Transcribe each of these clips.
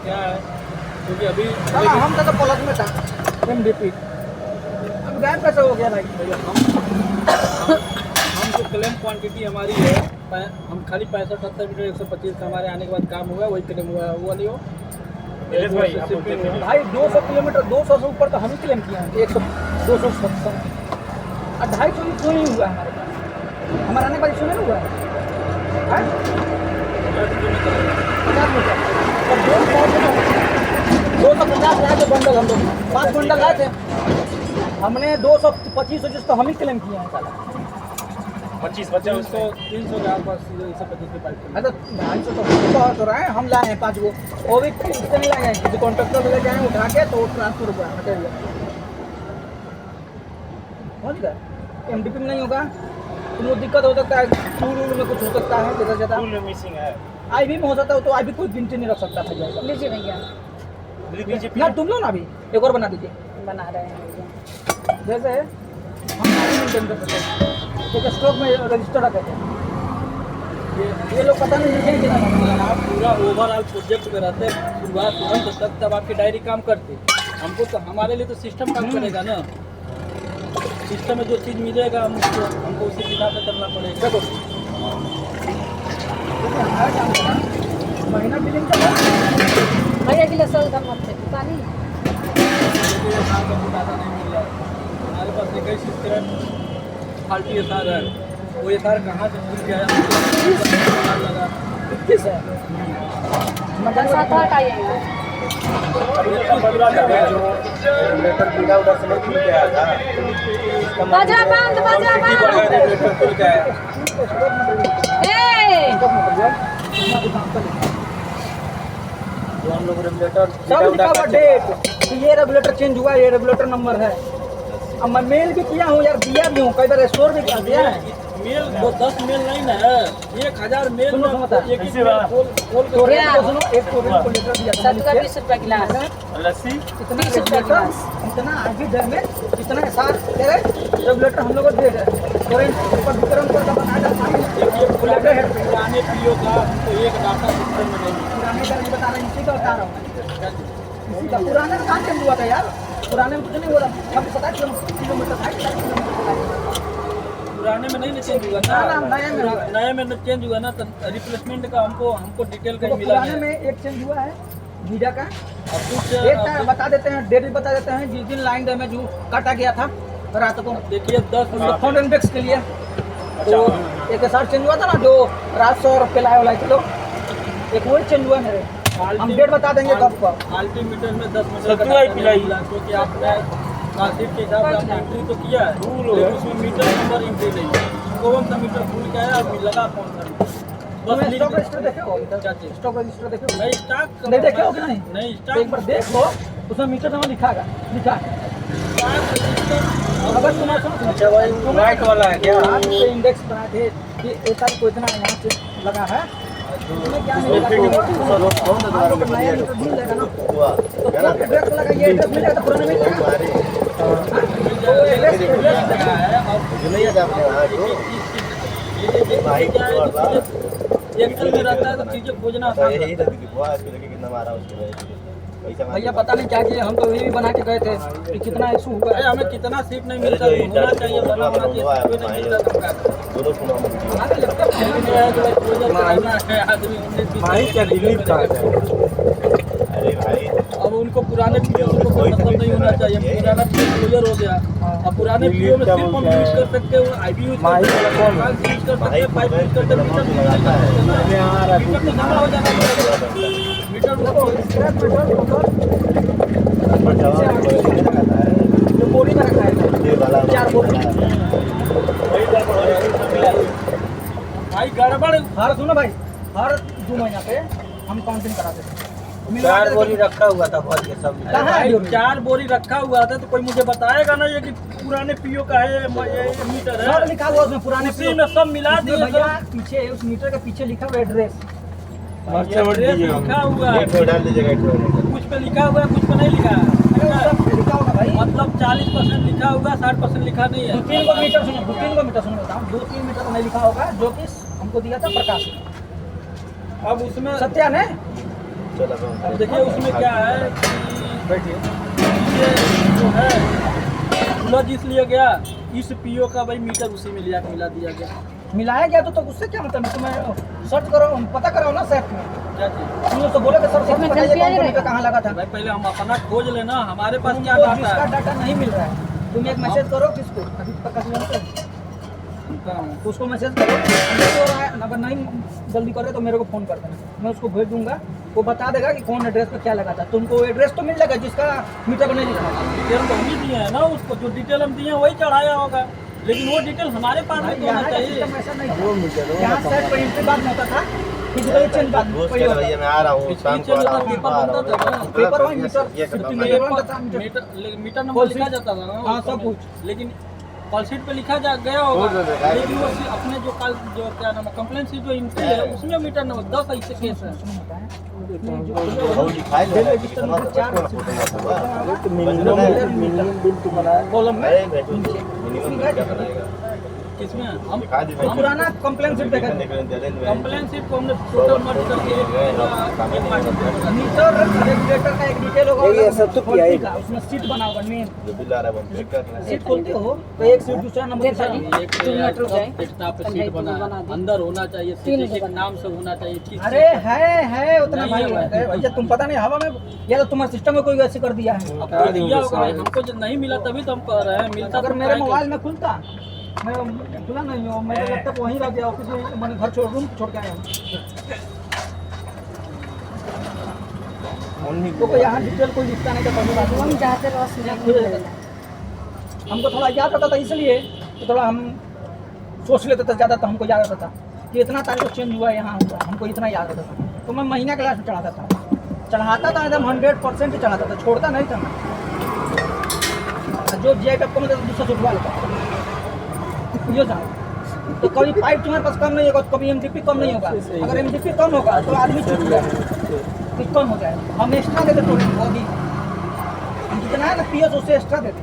क्या है, क्योंकि अभी हम तो पलक में था MDP, अब गायब कैसे हो गया भाई? हम जो क्लेम क्वांटिटी हमारी है, हम खाली 65-70 मीटर 125 का हमारे आने के बाद काम हुआ, वही क्लेम हुआ, हुआ नहीं हो भाई 200 किलोमीटर 200 से ऊपर तो हम ही क्लेम किए हैं, 100 270 और 250 क्यों नहीं हुआ हमारे पास? हमारा आने के बाद इसमें नहीं हुआ है 50 मीटर और 250 लाए थे बंडल, हम लोग 5 बंडल लाए थे, हमने 225 तो हम ही क्लेम किए हैं साला 25-50 300 के आसपास 125 के पाइप। तो 250 तो रहे हैं, हम लाए हैं 5 वो, वो भी इससे नहीं लाए हैं, किसी कॉन्ट्रैक्टर से लेके आए उठा के तो ट्रांसफर हुआ मटेरियल समझ गए। MDP में नहीं होगा तो दिक्कत हो सकता है, टूल में कुछ हो सकता है, ज़्यादा ज़्यादा मिसिंग है, IB में हो सकता है, तो IB कोई गिनती नहीं रख सकता भैया। लीजिए भैया, ना तुम लो ना, अभी एक और बना दीजिए। बना रहे हैं भैया। जैसे हम मेंटेन कर सकते हैं, तो स्टॉक में रजिस्टर रखे थे, ये लोग पता नहीं लिखेंगे कि ना। आप पूरा ओवरऑल प्रोजेक्ट में रहते शुरुआत अंत तक, तब आपकी डायरी काम करती। हमको तो हमारे लिए तो सिस्टम काम करेगा ना, सिस्टम में जो चीज़ मिलेगा हमको उसी हिसाब से करना पड़ेगा। देखो हमारा काम था महीना बिलिंग का भैया अगले साल का मत पानी ये काम का कोई डाटा नहीं मिल रहा है हमारे पास। एक ही सिस्टम फाल्टी SR है, वो SR कहाँ से खुल गया लगा किस है बरसात हट आइएगा। बाजा बंद, बाजा बंद। ए हम लोग रेगुलेटर सब लिखा हुआ डेट कि ये रेगुलेटर चेंज हुआ, ये रेगुलेटर नंबर है। अब मैं मेल भी किया हूँ यार, दिया भी हूँ, कई बार स्टोर भी कर दिया है। मेल वो 10 मेल नहीं ना है, 1000 मेल सुनो में समझता एक ही मेल खोल के स्टोरेज को सुनो, एक स्टोरेज को लेटर दिया था 20 रुपये गिलास, लस्सी इतना 20 रुपये गिलास। इतना आगे डैमेज इतना एहसास तेरे रेगुलेटर हम लोग को दे गए। स्टोरेज ऊपर विक्रम का बनाया था, पुराने पीओ का तो एक डाटा सिस्टम में नहीं। पुराने का नहीं बता रहे, इसी का बता रहा हूँ, इसी का। पुराने में कहाँ चेंज हुआ था यार, पुराने में कुछ नहीं हुआ था। हम 27 किलोमीटर 60 किलोमीटर पुराने में नहीं ना चेंज हुआ ना, नए में चेंज हुआ ना, तो रिप्लेसमेंट का हमको डिटेल कहीं तो मिला पुराने नहीं। में एक चेंज हुआ है वीजा का, और कुछ एक का बता देते हैं, डेट भी बता देते हैं, जिस दिन लाइन डैमेज काटा गया था रात को, देखिए 10 फाउंड इंडेक्स के लिए तो एक SR चेंज हुआ था ना, जो रात 100 रुपये लाए वाला चलो, एक वही चेंज हुआ मेरे। हम डेट बता देंगे कब कब। अल्टीमीटर में 10 मीटर क्योंकि आपने मार्केट के हिसाब से आपने एंट्री तो किया है, लेकिन उसमें मीटर नंबर एंट्री नहीं है। कौन सा मीटर भूल गया है और लगा कौन सा मीटर, बस लिख स्टॉक दे। रजिस्टर देखे हो? क्या चीज? स्टॉक रजिस्टर देखे हो? नहीं स्टॉक नहीं देखे हो कि नहीं? नहीं तो एक बार स्टॉक देख लो, उसमें मीटर नंबर लिखा है। अगर तुम्हारा व्हाइट वाला है क्या? इंडेक्स बनाए थे कि SR को इतना यहाँ से लगा है, उसमें क्या मिलेगा? हाँ, तो नया मीटर मिल जाएगा ना, तो कौन एड्रेस लगा, ये एड्रेस मिल जाएगा, पुराना मिल जाएगा। तो एड्रेस एक्सेल में रहता है तो चीजें खोजना आसान है। भैया पता नहीं क्या किए, हम तो यही बना के गए थे कि कितना इशू हुआ अरे है। हमें कितना सीट नहीं मिलता, होना चाहिए, बना होना चाहिए, कोई नहीं मिलता। हमारे लैपटॉप में अरे भाई अब उनको पुराने पीओ से तो कोई मतलब नहीं होना चाहिए, पुराना पीओ क्लोजर हो गया। अब पुराने पीओ में सिर्फ हम यूज कर सकते हैं, IB यूज कर सकते हैं, यूज कर सकते हैं, पाइप यूज कर सकते हैं, मीटर तो जमा हो जाना चाहिए। मीटर जो बोरी में रखा है 4 बोरी। भाई गड़बड़ हर सुनो भाई, हर 2 महीना पे हम काउंटिंग कराते थे। 4 बोरी रखा हुआ था बहुत के सब कहाँ है? भाई 4 बोरी रखा हुआ था तो कोई मुझे बताएगा ना ये कि पुराने पीओ का है ये मीटर सब है, लिखा हुआ उसमें पुराने उसी में सब मिला उसमें दिए। भैया पीछे उस मीटर के पीछे लिखा हुआ एड्रेस, एड्रेस लिखा हुआ है, डाल दीजिएगा कुछ पे लिखा हुआ है, कुछ पे नहीं लिखा है। सब लिखा होगा भाई। मतलब 40% लिखा होगा, 60% लिखा नहीं है। 2-3 को मीटर सुनो, 2-3 को मीटर सुनो बताऊँ, 2-3 मीटर तो नहीं लिखा होगा, जो कि हमको दिया था प्रकाश। अब उसमें सत्या ने अब देखिए उसमें क्या है कि ये जो है सूरज इसलिए गया, इस पीओ का भाई मीटर उसी में लिया के मिला दिया गया। मिलाया गया तो उससे क्या मतलब है? तुम्हें सर्च करो, पता कराओ ना सेट में। क्या चीज? तुम लोग तो बोले कि सर सेट इसमें बताइए गलती आई कौन रहेगा। कहाँ लगा था। भाई पहले हम अपना खोज लेना, हमारे पास क्या तुमको डाटा जिसका है। डाटा नहीं मिल रहा है, तुम एक मैसेज करो किसको, अभी तक जानते हो? उसको मैसेज करो, नहीं हो रहा है, अगर नहीं जल्दी करे तो मेरे को फ़ोन कर देना, मैं उसको भेज दूंगा, वो बता देगा कि कौन एड्रेस पे क्या लगा था। तुमको एड्रेस तो मिल जाएगा जिसका मीटर पर नहीं लिखा था। डिटेल तो हम ही दिए हैं ना उसको, जो डिटेल हम दिए हैं वही चढ़ाया होगा, लेकिन वो डिटेल हमारे पास भाई भी तो होना यहाँ का चाहिए। सिस्टम ऐसा नहीं है। यहाँ सेट पर एंट्री बाद में होता था, फिजिकली चेंज बाद में वही होता था। मैं आ रहा हूँ शाम को पेपर बनता था ना, पेपर वही मीटर मीटर नंबर लिखा जाता था ना। हाँ, सब कुछ। लेकिन कॉल शीट पे लिखा गया होगा, लेकिन वो अपने जो कल जो क्या नाम है कंप्लेन शीट जो एंट्री है उसमें मीटर नंबर 10 ऐसे केस है। कॉलम में किसमें हम पुराना कंप्लेन शीट देखा कंप्लेन शीट को हमने टोटल मर्ज करके मीटर रेगुलेटर का एक डिटेल होगा, ये सब तो किया ही। का उसमें सीट बना होगा नेम। जो बिल आ रहा है वो चेक करना है। सीट खोलते हो तो एक सीट दूसरा नंबर देखा तीसरा जी। नंबर। एक 2 मिनट रुक जाए। एक्स्ट्रा पे पंचायत सीट बना बना है, दी। अंदर होना चाहिए, तीन सीट के बना। नाम से होना चाहिए। किस अरे चीज़ का? है उतना नहीं भाई है भाई। अरे भैया तुम पता नहीं हवा में या तो तुम्हारे सिस्टम में कोई ऐसे कर दिया है। अब कोई दिया होगा भाई, हमको जब नहीं मिला तभी तो हम कह रहे हैं, मिलता अगर तो मेरे क्या मोबाइल में खुलता, मैं खुला नहीं हूँ, मेरा लैपटॉप वहीं रह गया ऑफिस में, मैंने घर छोड़ रूम छोड़ के आया हूँ। तो यहाँ डिटेल कोई लिखता नहीं था, पहली बात हम जाते रस नहीं हमको थोड़ा याद रहता था, इसलिए तो थोड़ा हम सोच लेते थे ज़्यादा, तो हमको याद रहता था कि इतना तारीख को चेंज हुआ यहाँ हुआ, हमको इतना याद रहता था। तो मैं महीना क्लास में चढ़ाता था एकदम 100% चढ़ाता था, छोड़ता नहीं था मैं। जो जी आई को मैं दूसरा छुटवा लेता ये जाओ। तो कभी पाइप तुम्हारे पास कम नहीं होगा, तो कभी एमजीपी कम नहीं होगा। अगर एमजीपी कम होगा तो आदमी छूट जाएगा, कुछ कम हो जाएगा। हम एक्स्ट्रा देते थोड़ी बॉडी, हम जितना है ना पीएस उससे एक्स्ट्रा देते।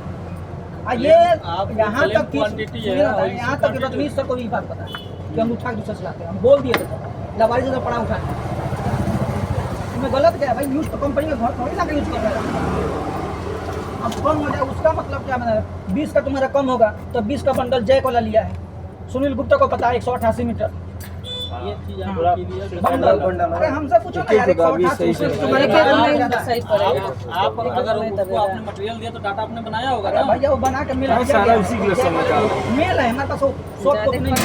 ये आप यहाँ claim तक कि quantity है, सुनिए ना, और यहाँ इसी तक कि quantity रजनीश सर को भी बात पता है कि हम उठा के दूसरे से लाते हैं। हम बोल दिए थे लवारी से पड़ा उठा इसमें गलत क्या है भाई? यूज तो कंपनी का घर थोड़ी ना यूज कर रहा है। अब कम हो जाए उसका मतलब क्या, मतलब 20 का तुम्हारा कम होगा तो 20 का बंडल जय वाला लिया है। सुनील गुप्ता को पता है 188 मीटर ये चीज आपको क्लियर बंडल। अरे हमसे पूछो ना यार, 188 तुम्हारे देखिए तो पास नहीं सही पड़ेगा। आप अगर उसको आपने मटेरियल दिया तो डाटा आपने बनाया होगा अरे ना। भैया वो बना के मिल सारा उसी के लिए समझा। मेल है हमारे पास, वो शॉर्ट कॉपी नहीं है।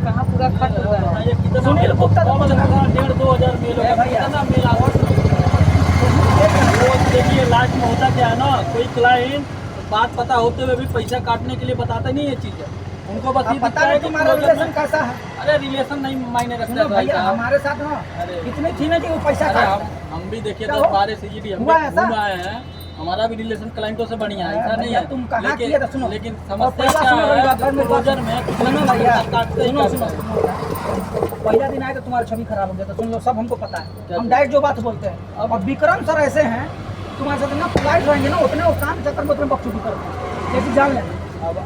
कहाँ पूरा खट हुआ है। ये कितना सुनील मेल गुप्ता तो कम मतलब लगा 1.5-2 हज़ार मेल होगा, भैया। कितना मेल आवाज वो देखिए लास्ट में होता क्या है ना, कोई क्लाइंट बात पता होते हुए भी पैसा काटने के लिए बताता नहीं है चीज़ है, उनको बस ये अब पता दिखता है नहीं कि तुम्हारा closure रिलेशन में- कैसा है। अरे रिलेशन नहीं मायने रखता सुनो है भाई भैया साहब। हमारे साथ ना अरे। इतनी थी ना कि वो पैसा अरे काट हम भी देखिए क्या 10-12 CGD हम हुआ भी ऐसा? घूम आए हैं, हमारा भी रिलेशन क्लाइंटों से बढ़िया है, ऐसा नहीं भैया है। तुम कहाँ लेकिन- किए थे? सुनो लेकिन और समस्या पहला क्या सुनो मेरी है, बात, मेरी बात क्लोजर में सुनो भैया, काटते ही सुनो काटते सुनो हैं। पहला दिन आए तो तुम्हारा छवि खराब हो गया था, सुन लो सब हमको पता है, क्या हम चीज़? डायरेक्ट जो बात बोलते हैं। अब विक्रम सर ऐसे हैं तुम्हारे साथ ना पोलाइट रहेंगे ना, उतने वो काम चक्कर में उतने बकचोदी करते हैं, जैसे जान लेना। अब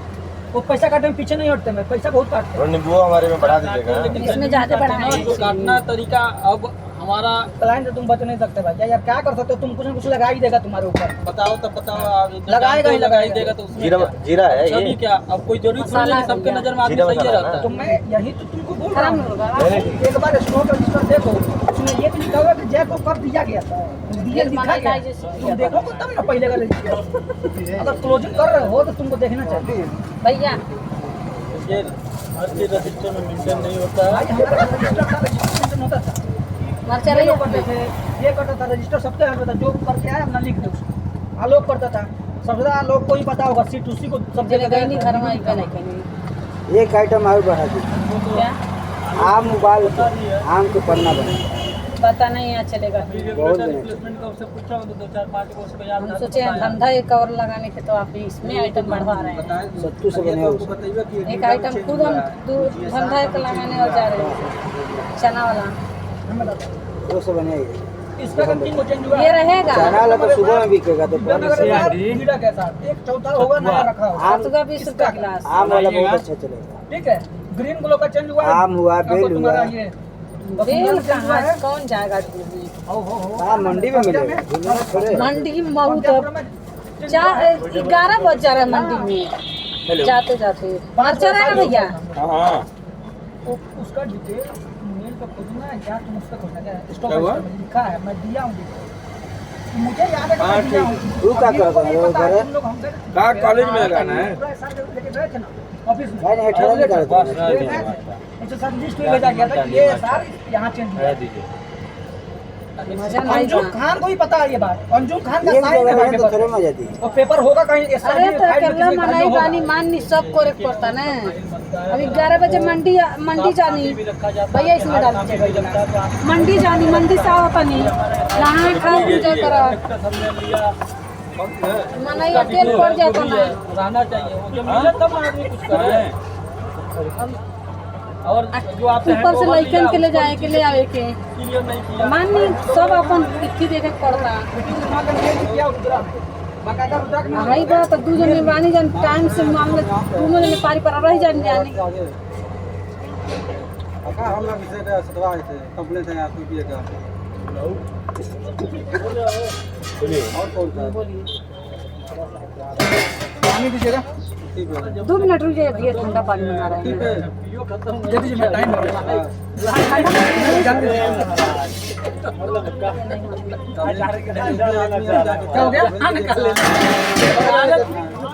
वो पैसा काटने में पीछे नहीं हटते, मैं पैसा बहुत काटते और नींबू हमारे में बढ़ा दीजिएगा। लेकिन इसमें ज़्यादा बढ़ाना है। जो काटना तरीका अब हमारा क्लाइंट से तुम बच नहीं सकते भाई यार, क्या कर सकते हो तुम? कुछ ना कुछ लगा ही देगा तुम्हारे ऊपर, बताओ तब बताओ आप जो लगाएगा ही जानते हो, लगा ही लगाएगा। देगा तो उसमें जीरा क्या? जीरा है छवि ये। क्या अब कोई जरूरी थोड़ी है कि सबके मसाला नजर में आदमी जीरा सही मसाला रहता तो है। मैं यही तो तुमको बोल रहा खराब हूँ। नहीं होगा। एक बार स्टॉक रजिस्टर देखो, उसमें ये भी लिखा हुआ है कि जय को कब दिया गया था, दिया दिखा गया। तुम देखोगे तब ना पहले का रजिस्टर। अगर क्लोजिंग कर रहे हो तो तुमको देखना चाहिए भैया ये हर चीज रजिस्टर में मेंटेन नहीं होता भाई। है। हमारा रजिस्टर था, रजिस्ट्रेशन होता था, मर्चा ये रही लोग करते थे, ये करता था, रजिस्टर सबके हाथ में था, जो करके आया अपना लिख दो उसको। आलोक करता था, सबसे ज्यादा आलोक को ही पता होगा, सीट उसी को सब जगह जगह गई नहीं घर में आई नहीं कहीं। एक आइटम और बढ़ा दी, क्या आम उबाल के आम के पन्ना बना। पता नहीं यहाँ चलेगा। बहुत बढ़िया। रिप्लेसमेंट का उससे पूछा तो 2-4-5 को उसको याद हम था, सोचे बताया। धंधा एक और लगाने के, तो आप इसमें आइटम बढ़वा रहे हैं। सत्तू से बने हुए। एक आइटम खुद हम धंधा एक लगाने और जा रहे हैं, चना वाला। हम बताते हैं। वो से बने हुए। इसका कंटिन्यू चेंज हुआ ये रहेगा चना वाला तो सुबह में बिकेगा, तो कीड़ा के साथ एक चौथा होगा नया रखा होगा। आम सत्तू 20 रुपया गिलास। आम वाला बहुत अच्छा चलेगा। ठीक है, ग्रीन ग्लो का चेंज हुआ है। आम हुआ, आपको बेल तुम्हारा हुआ। ये बेल कहाँ कौन जाएगा दिल्ली? हाँ मंडी में मिलेगा दिल्ली में थोड़े। मंडी में बहुत 11 बज जा रहा है मंडी में जाते जाते। अच्छा रहेगा भैया। हाँ उसका डिटेल मेल पे खोजना है क्या? तुम उसका खोजना क्या? स्टॉक लिखा है, मैं दिया हूँ डिटेल। मुझे याद है कि मैं दिया हूँ। तू क्या कर रहा है वो घर है? कहाँ कॉलेज में लगाना है? लेके गए थे ना ऑफिस में। नहीं नहीं ठहरा नहीं करता है। अच्छा सर लिस्ट में भेजा गया था कि ये सर यहाँ चेंज हुआ। मजा नहीं अंजुम था। खान को ही पता है ये बात। अंजुम खान का एक साइन जगह है में तो थोड़े मजा दी। और पेपर होगा कहीं ऐसा अरे तो अकेला मनाई बानी माननी सब को रख पड़ता ना। अभी 11 बजे मंडी जानी भैया इसमें डाल दीजिए। मंडी जानी मंडी से आओ तनी नहा खा पूजा करा मनाई तेल पड़ जाता ना। रहना चाहिए वो जब मिले तब आदमी कुछ करे। और जो आपसे ऊपर से लइकन के ले जाए के ले आवे के क्लियर नहीं किया माननी सब अपन तिथि देखे के पड़ता। हाई बात तो 2 जने बानी जन टाइम से मामले दोनों जने पारी पर रह जाने जाने। हम लोग इसे सतवाए थे कंप्लेंट है आपको भी का। और कौन सा? पानी दीजिएगा। 2 मिनट रुक जाइए भैया ठंडा पानी बना रहे हैं। दे दीजिए मैं टाइम हो गया। क्या हो गया?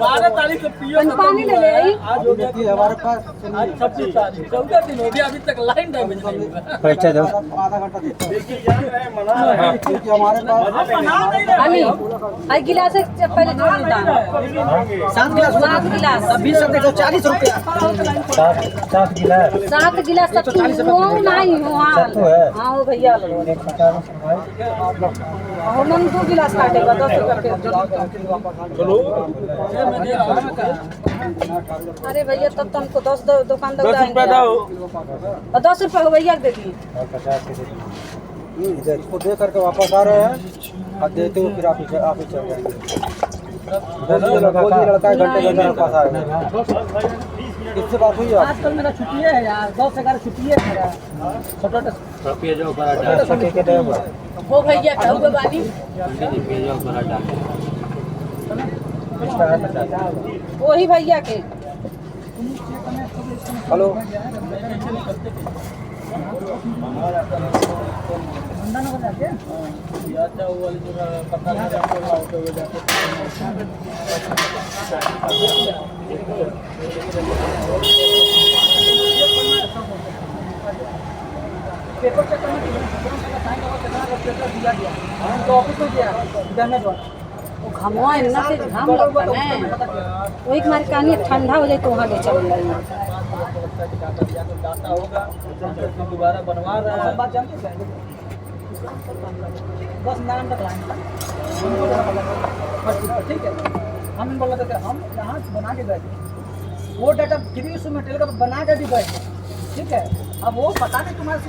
12 तारीख को पियो पानी ले ले आई। आज हो गया हमारे पास आज 26 तारीख 14 दिन हो गया अभी तक लाइन डैमेज नहीं हुआ। पैसा दो आधा घंटा देते क्योंकि हमारे पास अली आई गिलास से पहले जोड़ देता 7 गिलास 7 गिलास 20 रुपए 140 रुपया। 7 गिलास तक वो नहीं हो। हाँ वो भैया हो मन 2 गिलास काटेगा 10 रुपये। चलो अरे भैया तब तो हमको 10 दुकान 10 रुपया दो। और 10 रुपये को भैया दे दिए। इसको दे करके वापस आ रहे हैं और देते हुए फिर आप ही चल जाएंगे। लड़का घंटे के अंदर पास आएगा। किससे बात हुई आप? आजकल मेरा छुट्टी है यार 10 11 छुट्टी है मेरा। वो भैया क्या हुआ बानी वही भैया के। हेलो अच्छा वो वाली जो पता नहीं आपको हो जाते पेपर चेक करना साइन होगा कितना पेपर दिया गया तो ऑफिस में गया डैमेज हुआ। वो घमवा इतना से घाम लगता ना वही हमारी कहानी ठंडा हो जाए तो वहाँ ले चल जाए। डाटा होगा दोबारा बनवा रहा है। सब बात जानते हैं बस नाम तक लाएंगे ठीक है। हम बोल रहे थे हम यहाँ बना के गए थे वो डाटा 3 मटेरियल का बना के भी गए थे ठीक है। अब वो पता नहीं तुम्हारे